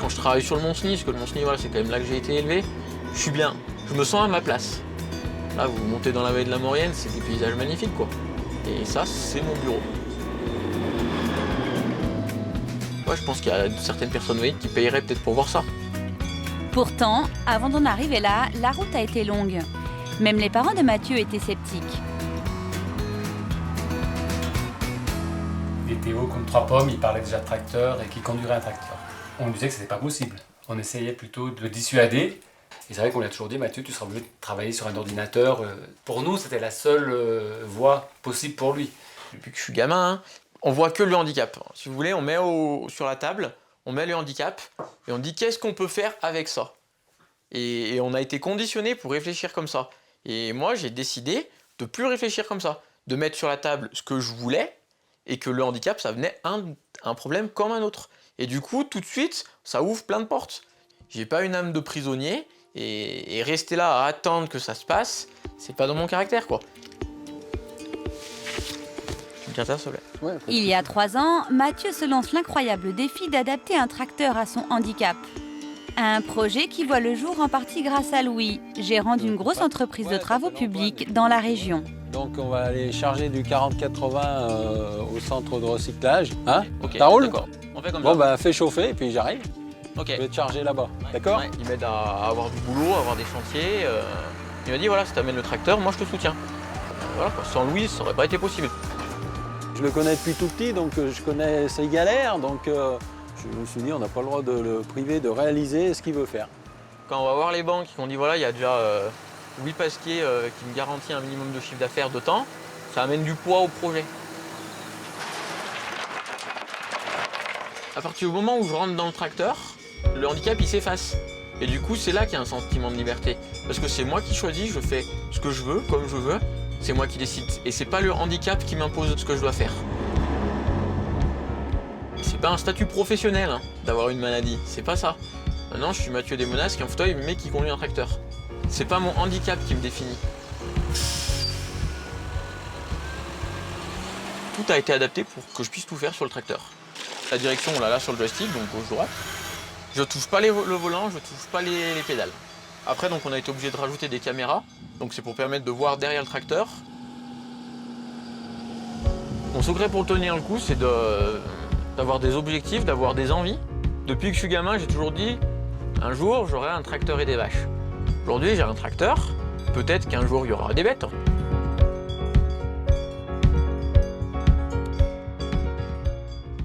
quand je travaille sur le Mont-Cenis, parce que le Mont-Cenis, voilà, c'est quand même là que j'ai été élevé, je suis bien, je me sens à ma place. Là, vous montez dans la vallée de la Maurienne, c'est des paysages magnifiques, quoi. Et ça, c'est mon bureau. Ouais, je pense qu'il y a certaines personnes qui paieraient peut-être pour voir ça. Pourtant, avant d'en arriver là, la route a été longue. Même les parents de Mathieu étaient sceptiques. Il était haut comme 3 pommes, il parlait déjà de tracteur et qu'il conduirait un tracteur. On lui disait que c'était pas possible. On essayait plutôt de le dissuader. Et c'est vrai qu'on lui a toujours dit, Mathieu, tu seras obligé de travailler sur un ordinateur. Pour nous, c'était la seule voie possible pour lui. Depuis que je suis gamin, hein, on voit que le handicap. Si vous voulez, on met sur la table, on met le handicap et on dit qu'est-ce qu'on peut faire avec ça. Et on a été conditionné pour réfléchir comme ça. Et moi, j'ai décidé de plus réfléchir comme ça, de mettre sur la table ce que je voulais et que le handicap, ça venait un problème comme un autre. Et du coup, tout de suite, ça ouvre plein de portes. J'ai pas une âme de prisonnier et rester là à attendre que ça se passe, c'est pas dans mon caractère, quoi. Tu me tiens ça, s'il te plaît ? Ouais, Il y a 3 ans, Mathieu se lance l'incroyable défi d'adapter un tracteur à son handicap. Un projet qui voit le jour en partie grâce à Louis, gérant d'une grosse entreprise de travaux publics dans la région. Donc on va aller charger du 40-80 au centre de recyclage. Hein? Ok, Ça roule? d'accord. On fait comme Bon ça. bah fais chauffer et puis j'arrive. Ok. Je vais te charger là-bas. D'accord? Ouais, il m'aide à avoir du boulot, à avoir des chantiers. Il m'a dit voilà, si t'amènes le tracteur, moi je te soutiens. Voilà, quoi. Sans Louis, ça aurait pas été possible. Je le connais depuis tout petit, donc je connais ses galères. Donc je me suis dit on n'a pas le droit de le priver de réaliser ce qu'il veut faire. Quand on va voir les banques qui ont dit voilà, il y a déjà Louis Pasquier qui me garantit un minimum de chiffre d'affaires de temps, ça amène du poids au projet. À partir du moment où je rentre dans le tracteur, le handicap il s'efface. Et du coup, c'est là qu'il y a un sentiment de liberté. Parce que c'est moi qui choisis, je fais ce que je veux, comme je veux, c'est moi qui décide. Et c'est pas le handicap qui m'impose ce que je dois faire. C'est pas un statut professionnel hein, d'avoir une maladie, c'est pas ça. Maintenant, je suis Mathieu Desmonas qui est en fauteuil mais qui conduit un tracteur. C'est pas mon handicap qui me définit. Tout a été adapté pour que je puisse tout faire sur le tracteur. La direction, on l'a là sur le joystick, donc gauche-droite. Je touche pas le volant, je touche pas les pédales. Après, donc, on a été obligé de rajouter des caméras. Donc c'est pour permettre de voir derrière le tracteur. Mon secret pour tenir le coup, c'est d'avoir des objectifs, d'avoir des envies. Depuis que je suis gamin, j'ai toujours dit un jour, j'aurai un tracteur et des vaches. Aujourd'hui, j'ai un tracteur. Peut-être qu'un jour, il y aura des bêtes.